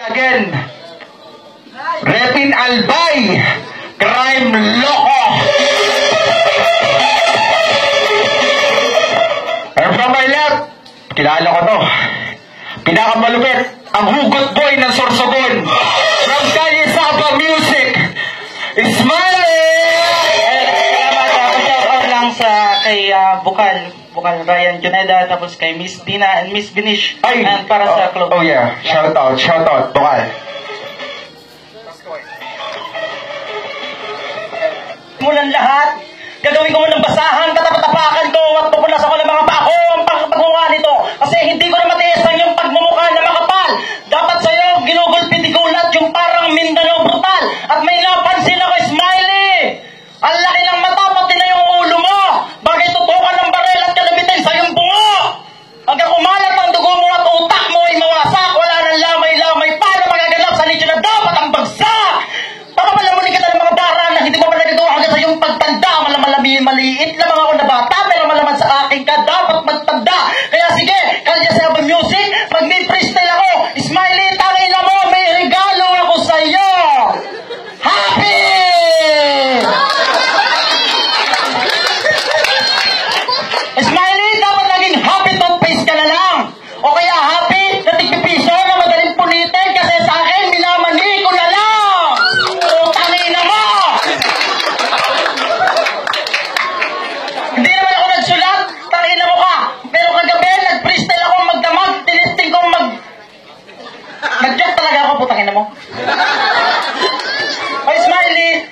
Again, Repin Albay, Crime Loco. And from my left, kilala ko to. Pinakamalupit, ang hugot boy ng Sorsogon. From Calle Saba Music, Smiley! Shout lang sa kay Bukal Ryan Juneda, tapos kay Miss Dina and Miss Binish. Ay, and para sa club. Oh yeah, shout out, Bukal. Mulan lahat, gagawin ko mo ng basahan, tatapatapakan ko, at pupunasan ko ng mga bako ang pagmumukha nito. Kasi hindi ko na matiisan yung pagmumukha na makapal. Dapat sa'yo, ginugulpitigulat yung parang Mindanao brutal. At may napansin ako, Smiley! Ang laki ng mata, pati na yung ulo mo. Bakit tutukan ng barel at kalabitin sa yung bungo? Hanggang kumalat ang dugo mo at utak mo ay mawasak. Wala nang lamay-lamay. Paano magaganap sa nicho na dapat ang bagsak? Baka malamunin ka ng mga dara na hindi mo pa nagagawa hanggang sa yung pagtanda. Maliit lamang ako na bata, pero malaman sa akin ka dapat magtanda. Kaya sige, Calle Saba Music, mag-freestyle ako. Smiley, tangina mo, may regalo ako sa'yo. Happy! Smiley, dapat naging happy toothpaste ka na lang. O kaya happy na tigpipiso na madaling punitin kasi sa akin, minamani ko na lang. O tangina mo! Hindi naman ako nagsulat, tangina mo ka. Pero kagabi, nag-freestyle ako magdamag, tinisting ko nag-joke talaga ako, putangina mo. Ay, Smiley,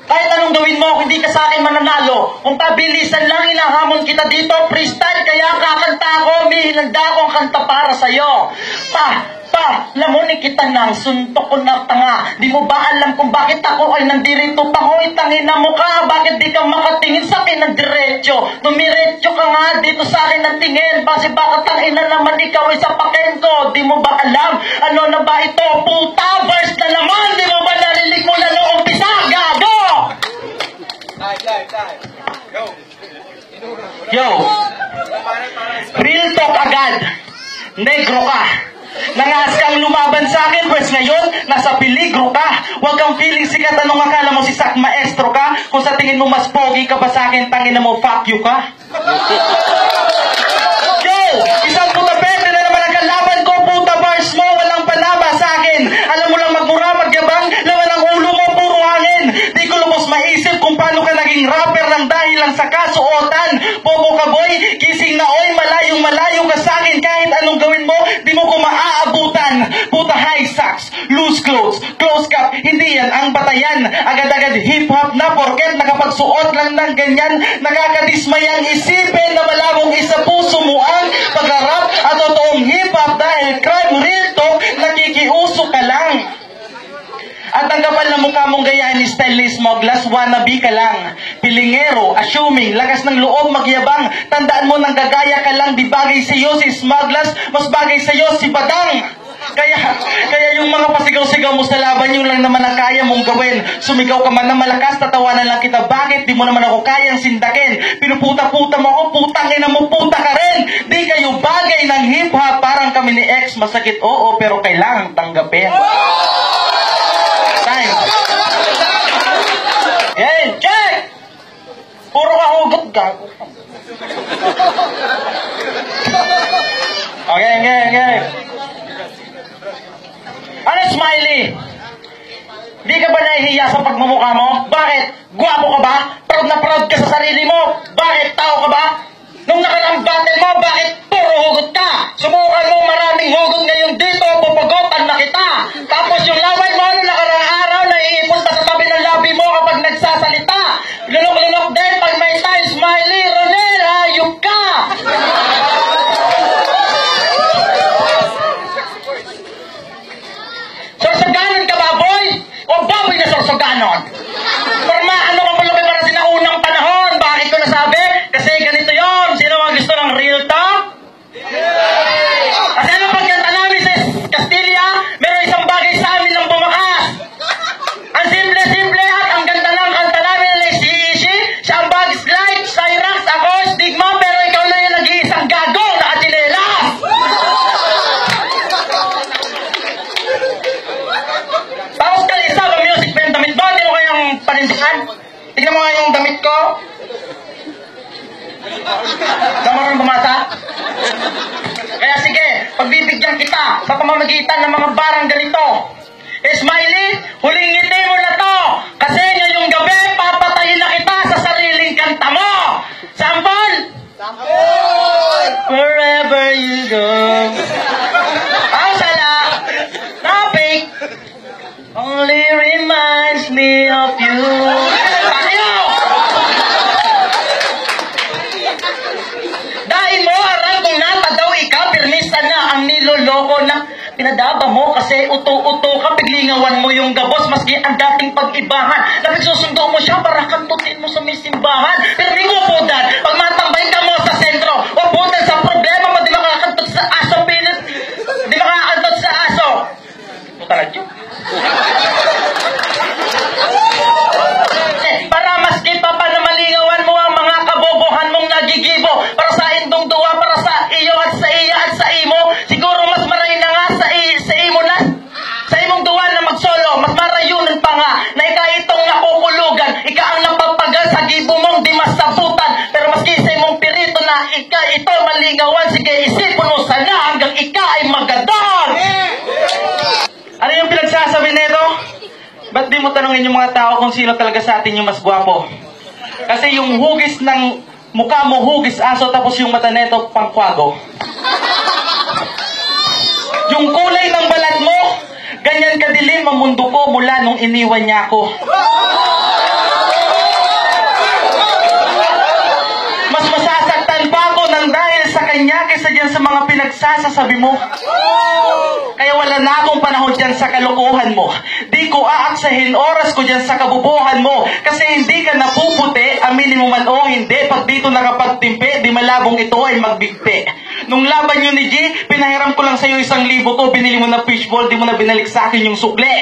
kahit anong gawin mo, hindi ka sa akin mananalo. Kung pabilisan lang, inahamon kita dito, freestyle, kaya kakanta ako, may hinanda akong kanta para sa'yo. Lamunin kita ng suntok ko na tanga. Di mo ba alam kung bakit ako ay nandirito pa ko? Tangina mo ka, bakit di ka makatingin sa akin ng diretso? Dumiretso ka nga dito sa akin ng tingin. Base baka tangina naman ikaw ay sa paken ko. Di mo ba alam? Ano na ba ito? Puta, verse na naman. Di mo ba narinig mo na noong umpisa? Gago! Yo! Real talk agad. Negro ka. Nangas kang lumaban sa akin, pwes ngayon, nasa peligro ka. Huwag kang feeling sikat, anong akala mo si Sak Maestro ka? Kung sa tingin mo mas pogi ka ba sa akin, tangin na mo, fuck you ka. Yo! Isang puta pwede na naman ang kalaban ko, puta bars mo, walang panaba sa akin. Alam mo lang magmura, magyabang, laman ang ulo mo, puro hangin. Di ko lubos maisip kung paano ka naging rapper lang dahil lang sa kasuotan. Bobo ka boy, kising na oy, malayong ka sa akin. Kahit anong gawin mo, di mo ko maaabutan. Puta high socks, loose clothes, close cap, hindi yan ang batayan. Agad-agad hip-hop na porket nakapagsuot lang ng ganyan. Nakakadismayang isipin na malabong isa puso mo ang pag-rap at totoong hip-hop dahil crime real talk, nakikiuso ka lang. At ang kapal na mukha mong gayahin ni stylist mo, glass wannabe ka lang. Pilingero, assuming, lakas ng loob, magyabang. Tandaan mo nang gagaya ka lang, di bagay sa'yo si Smugglers, mas bagay sa'yo si Badang. Kaya yung mga pasigaw-sigaw mo sa laban, yun lang naman ang kaya mong gawin. Sumigaw ka man na malakas, tatawanan lang kita. Bakit? Di mo naman ako kayang sindakin. Pinuputa-puta mo ako, putang ina mo, puta ka rin. Di kayo bagay ng hip-hop, parang kami ni X. Masakit, oo, pero kailangang tanggapin. Time. Yan, check! Puro ka hugot, gago. Okay. Ano, Smiley? Di ka ba nahihiya sa pagmumukha mo? Bakit? Gwapo ka ba? Proud na proud ka sa sarili mo? Bakit? Tao ka ba? Nung nakaraang battle mo, bakit puro hugot ka? Subukan mo maraming hugot ngayon dito, pupugotan na kita. Tapos yung laway mo, nung nakaraang araw, naiipunta sa tabi ng labi mo kapag nagsasalita. Lunok-lunok din pag may time, Smiley, Ronel, hayop ka! Sorsoganon ka ba, boy? O baboy na sorsoganon? Forma, ano ka malaki para sinaunang panahon? Bakit ko nasabi? Kasi ganito yon. Sino mga gusto ng real talk? Kasi ano pagkanta namin sa Castilla, meron isang bagay sa amin ng bumakas. Ang simple-simple at ang ganda ng kanta namin na si siya ang bagis light, Cyrax, ako, stigma, pero ikaw na yung nag-iisang gago, nakachinelas. ko? Ka marunong bumasa? Kaya sige, pagbibigyan kita sa pamamagitan ng mga barang ganito. Smiley, huling ngiti mo na to. Kasi ngayong gabi, papatayin na kita sa sariling kanta mo. Sample? Sample! Wherever you go. Ang sala, topic, only reminds me of you. Pakiyo! Dahil mo, aral kung nata daw ikaw, pirmista na ang niloloko na pinadaba mo kasi uto-uto ka, piglingawan mo yung gabos maski ang dating pag-ibahan. Nagsusundo mo siya para kantutin mo sa may simbahan. Pero di mo po dad, pag matambay ka mo sa sentro, o po dad sa problema mo, di makakantot sa aso, di makakantot sa aso. Puta na dyan. Para maski pa na malingawan mo ang mga kabobohan mong nagigibo para sa indong duwa, para sa iyo at sa iya at sa imo. Siguro mas maray na nga sa imo na sa imong duwa na magsolo, mas marayunan pa nga na ika itong nakukulugan, ika ang napapagal sa gibo mong di masabutan. Pero maski sa imong pirito na ika ito malingawan, sige isipon mo sana hanggang ika ay magadon. Ano yung pinagsasabi nito? Ba't di mo tanongin yung mga tao kung sino talaga sa atin yung mas gwapo? Kasi yung hugis ng mukha mo, hugis aso, tapos yung mata neto, pangkwago. Yung kulay ng balat mo, ganyan kadilim ang mundo ko mula nung iniwan niya ako. Mas masasaktan pa ako nang dahil sa kanya kaysa dyan sa mga pinagsasasabi mo. Kaya wala na akong panahon dyan sa kalokohan mo. Di ko aaksahin oras ko dyan sa kabubuhan mo. Kasi hindi ka napuputi, aminin mo man o hindi. Pag dito nakapagtimpi, di malabong ito ay magbigti. Nung laban yun ni G, pinahiram ko lang sa'yo 1,000 ko, binili mo na fishball, di mo na binalik sa akin yung sukle.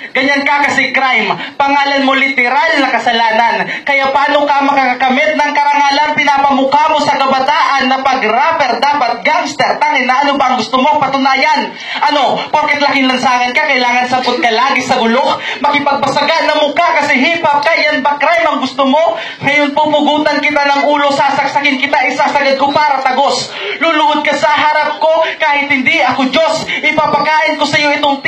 Ganyan ka kasi crime. Pangalan mo literal na kasalanan. Kaya paano ka makakakamit ng karangalan? Pinapamukha mo sa kabataan na pag-rapper dapat gangster. Tangin na ano ba ang gusto mo patunayan? Ano? Porket laking lansangan ka, kailangan sapot ka lagi sa gulo? Makipagbasagan na mukha kasi hip-hop ka, yan ba crime ang gusto mo? Ngayon pumugutan kita ng ulo, sasaksakin kita, isasagad ko para tagos. Luluhod ka sa harap ko kahit hindi ako Diyos. Ipapakain ko sa iyo itong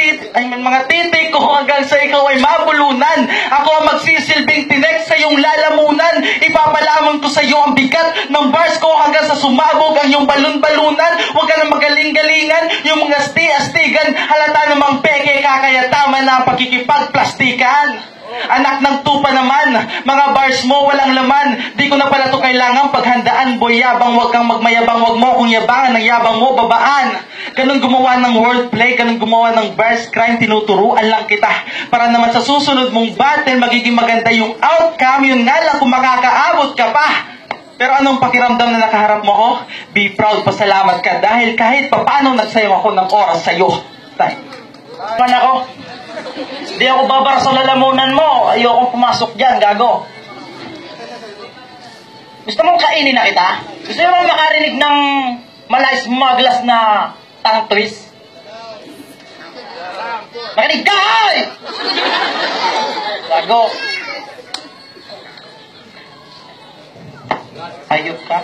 mga titik ko hanggang sa ikaw ay mabulunan. Ako ang magsisilbing tinek sa iyong lalamunan. Ipapalamon ko sa iyo ang bigat ng bars ko hanggang sa sumabog ang iyong balon-balunan. Huwag ka na magaling-galingan, yung mga asti-astigan, halata namang peke ka, kaya tama na ang pagkikipagplastikan. Anak ng tupa naman, mga bars mo walang laman. Di ko na pala to kailangan paghandaan. Boy, yabang, wag kang magmayabang, wag mo kung yabangan, ang yabang mo, babaan. Ganun gumawa ng wordplay, ganun gumawa ng bars crime, tinuturuan lang kita. Para naman sa susunod mong battle, magiging maganda yung outcome. Yun nga lang kung makakaabot ka pa. Pero anong pakiramdam na nakaharap mo ko? Be proud, pasalamat ka. Dahil kahit paano nagsayang ako ng oras sa'yo. Pan ako. Di ako babara sa lalamunan mo. Ayokong pumasok dyan, gago. Gusto mong kainin na kita? Gusto mong makarinig ng malay smugglers na tongue twist? Makinig ka! Ay! Gago. Ayok ka.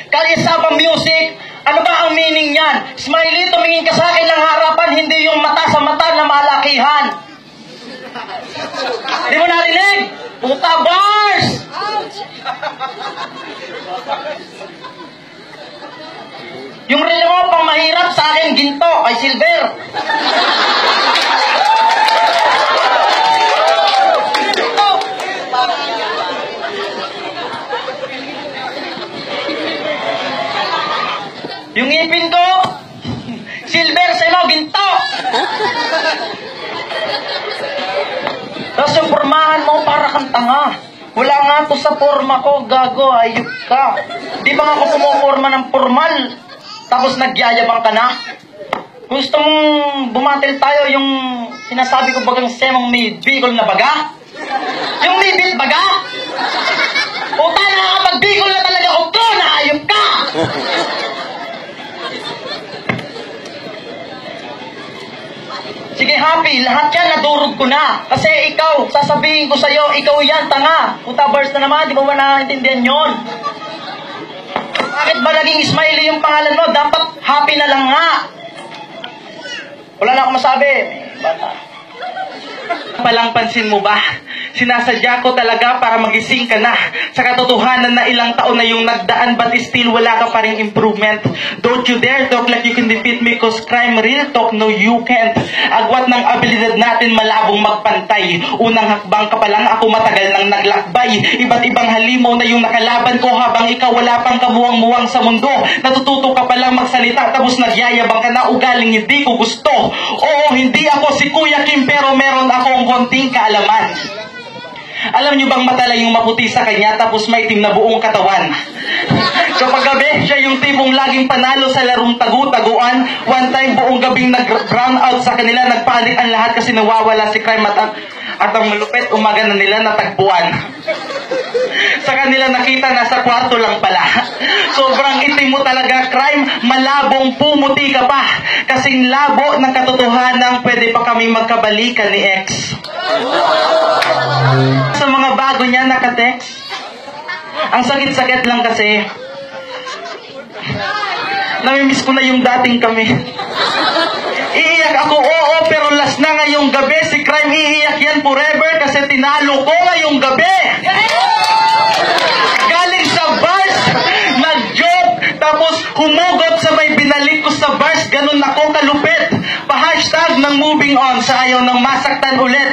Kalisabang music. Ano ba ang meaning niyan? Smiley, tumingin ka sa akin ng harapan, hindi yung mata sa mata na malakihan. Di mo narinig? Puta bars! Yung relo mo pang mahirap, sa akin ginto, ay silver. Yung ipin ko, silver, sa iyo, ginto. Tapos yung pormahan mo, para kang tanga. Wala nga to sa forma ko, gago, ayok ka. Di ba ako pumuporma ng formal? Tapos nagyayabang ka na? Gusto mong bumatil tayo yung sinasabi ko bagang semang may bicol na baga? Yung may bit baga? Puta, nakakapag-bicol na talaga ako to, naayok ka! Sige, happy. Lahat yan, nadurog ko na. Kasi ikaw, sasabihin ko sa'yo, ikaw yan, tanga. Puta bars na naman, di mo ba nakaintindihan yun? Bakit ba naging Smiley yung pangalan mo? Dapat happy na lang nga. Wala na akong masabi. Bata. Palang pansin mo ba? Sinasadya ko talaga para magising ka na sa katotohanan na ilang taon na yung nagdaan but still wala ka pa rin improvement. Don't you dare talk like you can defeat me cause crime real talk, no you can't. Agwat ng abilidad natin malabong magpantay. Unang hakbang ka pa lang, ako matagal nang naglakbay. Iba't ibang halimaw na yung nakalaban ko habang ikaw wala pang kamuwang-muwang sa mundo. Natututo ka pa lang magsalita tapos nagyayabang ka na ugaling hindi ko gusto. Oo, hindi ako si Kuya Kim pero meron akong konting kaalaman. Alam niyo bang matala yung maputi sa kanya tapos maitim na buong katawan? Kapag gabi, siya yung tipong laging panalo sa larong tagu-taguan. One time, buong gabing nag-brown out sa kanila. Nagpanik ang lahat kasi nawawala si Crime at ang malupit, umaga na nila natagpuan. Sa kanila nakita, nasa kwarto lang pala. Sobrang itim mo talaga, Crime. Malabong pumuti ka pa. Kasing labo ng katotohanan, pwede pa kami magkabalikan ni X. Sa mga bago niya naka-text, ang sakit-sakit lang kasi namimiss ko na yung dating kami. Iiyak ako, oo, pero last na ngayong gabi. Si Crime iiyak yan forever kasi tinalo ko ngayong gabi. Galing sa bars, nag-joke, tapos humugot sa may binalik ko sa bars. Ganun ako kalupit. Pa-hashtag ng moving on sa ayaw ng masaktan ulit.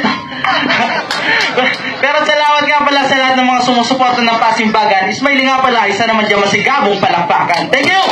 Pero salamat nga pala sa lahat ng mga sumusuporta ng Pasimbagan. Ismaili nga pala, isa naman dyan masigabong palakpakan. Thank you!